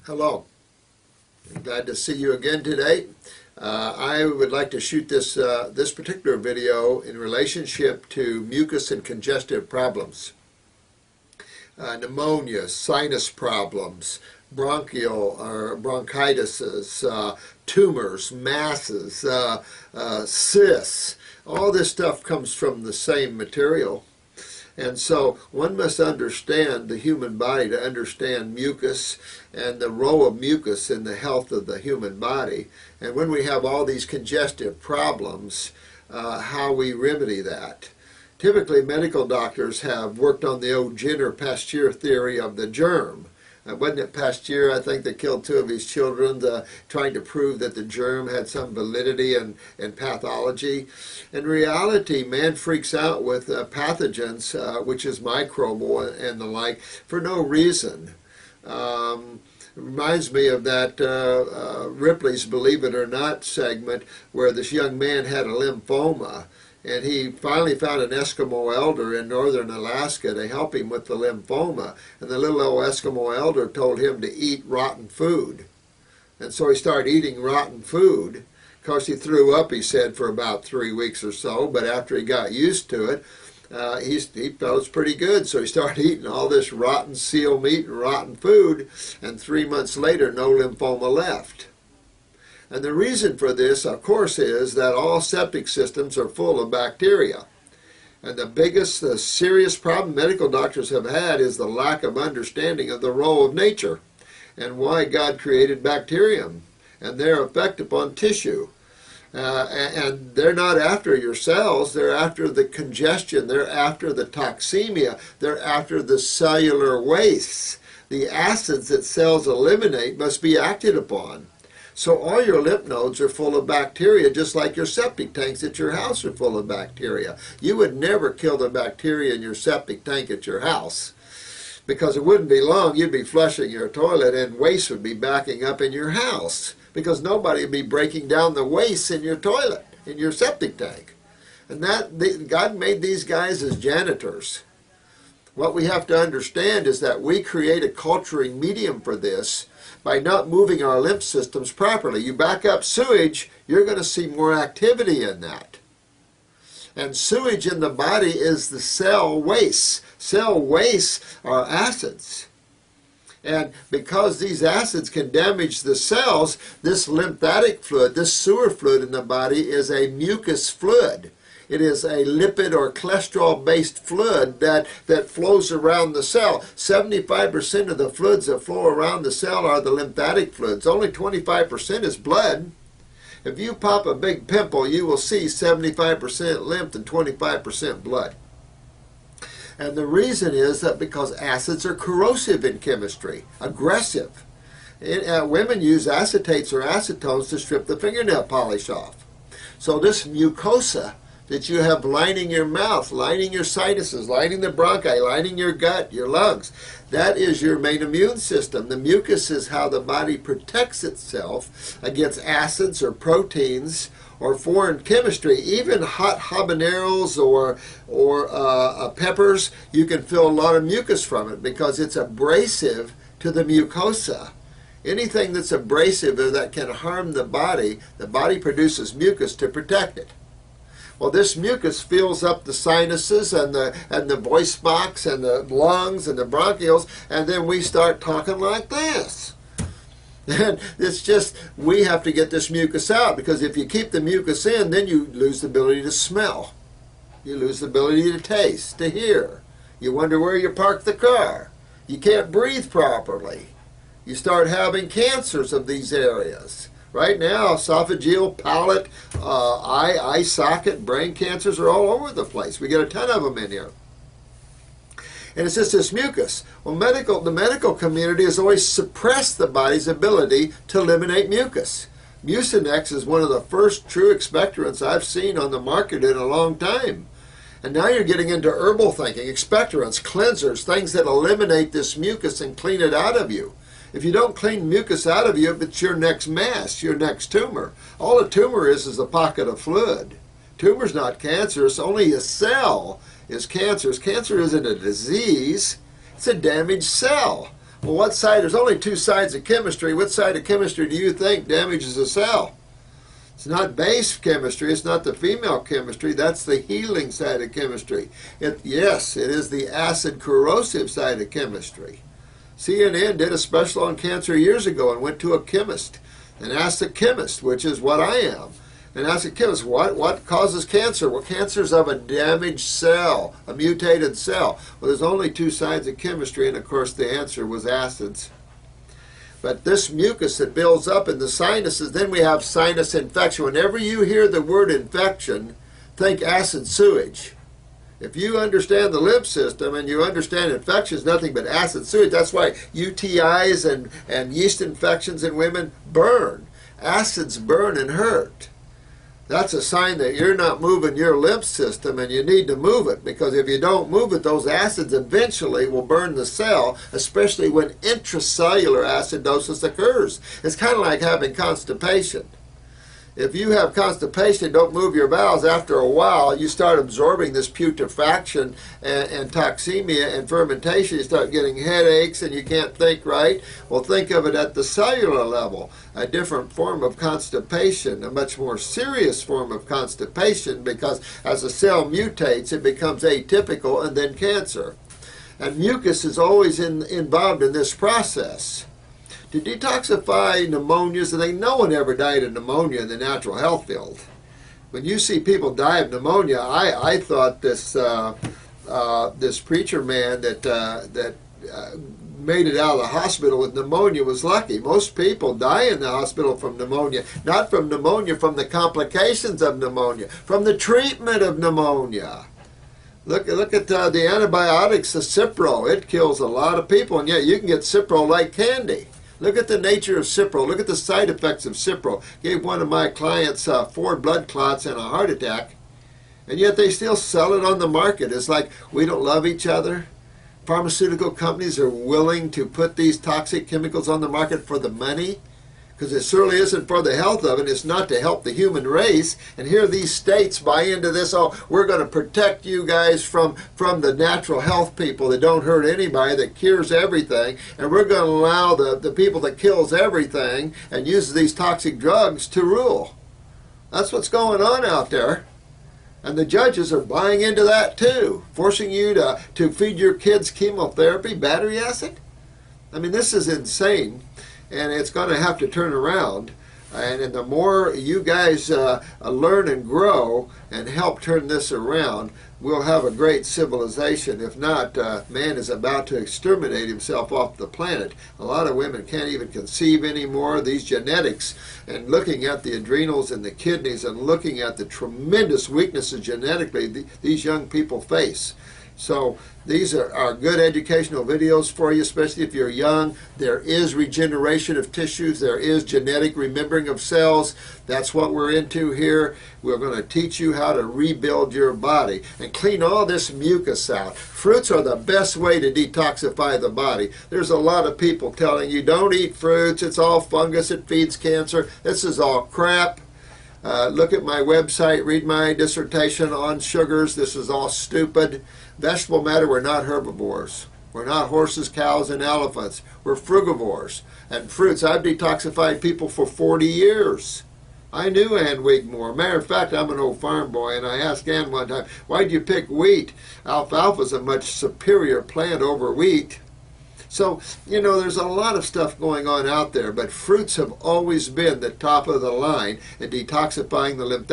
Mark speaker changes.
Speaker 1: Hello. I'm glad to see you again today. I would like to shoot this particular video in relationship to mucus and congestive problems. Pneumonia, sinus problems, bronchial or bronchitis, tumors, masses, cysts. All this stuff comes from the same material. And so one must understand the human body to understand mucus and the role of mucus in the health of the human body. And when we have all these congestive problems, how we remedy that. Typically, medical doctors have worked on the old Jenner Pasteur theory of the germ. Wasn't it Pasteur, I think, that killed 2 of his children, trying to prove that the germ had some validity and pathology? In reality, man freaks out with pathogens, which is microbial and the like, for no reason. Reminds me of that Ripley's Believe It or Not segment where this young man had a lymphoma. And he finally found an Eskimo elder in northern Alaska to help him with the lymphoma. And the little old Eskimo elder told him to eat rotten food. And so he started eating rotten food. Of course, he threw up, he said, for about 3 weeks or so. But after he got used to it, he felt it was pretty good. So he started eating all this rotten seal meat and rotten food. And 3 months later, no lymphoma left. And the reason for this, of course, is that all septic systems are full of bacteria. And the biggest serious problem medical doctors have had is the lack of understanding of the role of nature and why God created bacterium and their effect upon tissue. And they're not after your cells, they're after the congestion, they're after the toxemia, they're after the cellular wastes. The acids that cells eliminate must be acted upon. So all your lymph nodes are full of bacteria, just like your septic tanks at your house are full of bacteria. You would never kill the bacteria in your septic tank at your house, because it wouldn't be long, you'd be flushing your toilet and waste would be backing up in your house, because nobody would be breaking down the waste in your toilet, in your septic tank. And God made these guys as janitors. What we have to understand is that we create a culturing medium for this by not moving our lymph systems properly. You back up sewage, you're going to see more activity in that. And sewage in the body is the cell wastes. Cell wastes are acids. And because these acids can damage the cells, this lymphatic fluid, this sewer fluid in the body is a mucus fluid. It is a lipid or cholesterol-based fluid that flows around the cell. 75% of the fluids that flow around the cell are the lymphatic fluids. Only 25% is blood. If you pop a big pimple, you will see 75% lymph and 25% blood. And the reason is that because acids are corrosive in chemistry, aggressive. Women use acetates or acetones to strip the fingernail polish off. So this mucosa that you have lining your mouth, lining your sinuses, lining the bronchi, lining your gut, your lungs, that is your main immune system. The mucus is how the body protects itself against acids or proteins or foreign chemistry. Even hot habaneros or peppers, you can feel a lot of mucus from it because it's abrasive to the mucosa. Anything that's abrasive or that can harm the body produces mucus to protect it. Well, this mucus fills up the sinuses and the voice box and the lungs and the bronchioles, and then we start talking like this. And it's just, we have to get this mucus out, because if you keep the mucus in, then you lose the ability to smell. You lose the ability to taste, to hear. You wonder where you parked the car. You can't breathe properly. You start having cancers of these areas. Right now, esophageal, palate, eye socket, brain cancers are all over the place. We get a ton of them in here. And it's just this mucus. Well, the medical community has always suppressed the body's ability to eliminate mucus. Mucinex is one of the first true expectorants I've seen on the market in a long time. And now you're getting into herbal thinking, expectorants, cleansers, things that eliminate this mucus and clean it out of you. If you don't clean mucus out of you, it's your next mass, your next tumor. All a tumor is a pocket of fluid. Tumor's not cancerous, only a cell is cancerous. Cancer isn't a disease, it's a damaged cell. Well, what side? There's only two sides of chemistry. What side of chemistry do you think damages a cell? It's not base chemistry. It's not the female chemistry. That's the healing side of chemistry. Yes, it is the acid corrosive side of chemistry. CNN did a special on cancer years ago and went to a chemist and asked the chemist, which is what I am, and asked the chemist, what causes cancer? Well, cancer is of a damaged cell, a mutated cell. Well, there's only two sides of chemistry, and of course the answer was acids. But this mucus that builds up in the sinuses, then we have sinus infection. Whenever you hear the word infection, think acid sewage. If you understand the lymph system and you understand infection is nothing but acid sewage, that's why UTIs and yeast infections in women burn. Acids burn and hurt. That's a sign that you're not moving your lymph system, and you need to move it, because if you don't move it, those acids eventually will burn the cell, especially when intracellular acidosis occurs. It's kind of like having constipation. If you have constipation and don't move your bowels, after a while you start absorbing this putrefaction and toxemia and fermentation. You start getting headaches and you can't think right. Well, think of it at the cellular level. A different form of constipation, a much more serious form of constipation, because as a cell mutates, it becomes atypical and then cancer. And mucus is always involved in this process. To detoxify pneumonias, and no one ever died of pneumonia in the natural health field. When you see people die of pneumonia, I thought this this preacher man that made it out of the hospital with pneumonia was lucky. Most people die in the hospital from pneumonia, not from pneumonia, from the complications of pneumonia, from the treatment of pneumonia. Look at the antibiotics, the Cipro. It kills a lot of people, and yet you can get Cipro like candy. Look at the nature of Cipro. Look at the side effects of Cipro. Gave one of my clients 4 blood clots and a heart attack, and yet they still sell it on the market. It's like we don't love each other. Pharmaceutical companies are willing to put these toxic chemicals on the market for the money, because it certainly isn't for the health of it. It's not to help the human race. And here these states buy into this. Oh, we're going to protect you guys from the natural health people that don't hurt anybody, that cures everything. And we're going to allow the people that kills everything and uses these toxic drugs to rule. That's what's going on out there. And the judges are buying into that too, forcing you to feed your kids chemotherapy, battery acid. I mean, this is insane. And it's going to have to turn around. And the more you guys learn and grow and help turn this around, we'll have a great civilization. If not, man is about to exterminate himself off the planet. A lot of women can't even conceive anymore. These genetics, and looking at the adrenals and the kidneys and looking at the tremendous weaknesses genetically these young people face. So these are good educational videos for you, especially if you're young. There is regeneration of tissues. There is genetic remembering of cells. That's what we're into here. We're going to teach you how to rebuild your body and clean all this mucus out. Fruits are the best way to detoxify the body. There's a lot of people telling you, don't eat fruits. It's all fungus. It feeds cancer. This is all crap. Look at my website, read my dissertation on sugars. This is all stupid. Vegetable matter, we're not herbivores. We're not horses, cows, and elephants. We're frugivores. And fruits, I've detoxified people for 40 years. I knew Ann Wigmore. Matter of fact, I'm an old farm boy, and I asked Ann one time, why'd you pick wheat? Alfalfa's a much superior plant over wheat. So, you know, there's a lot of stuff going on out there, but fruits have always been the top of the line in detoxifying the lymphatic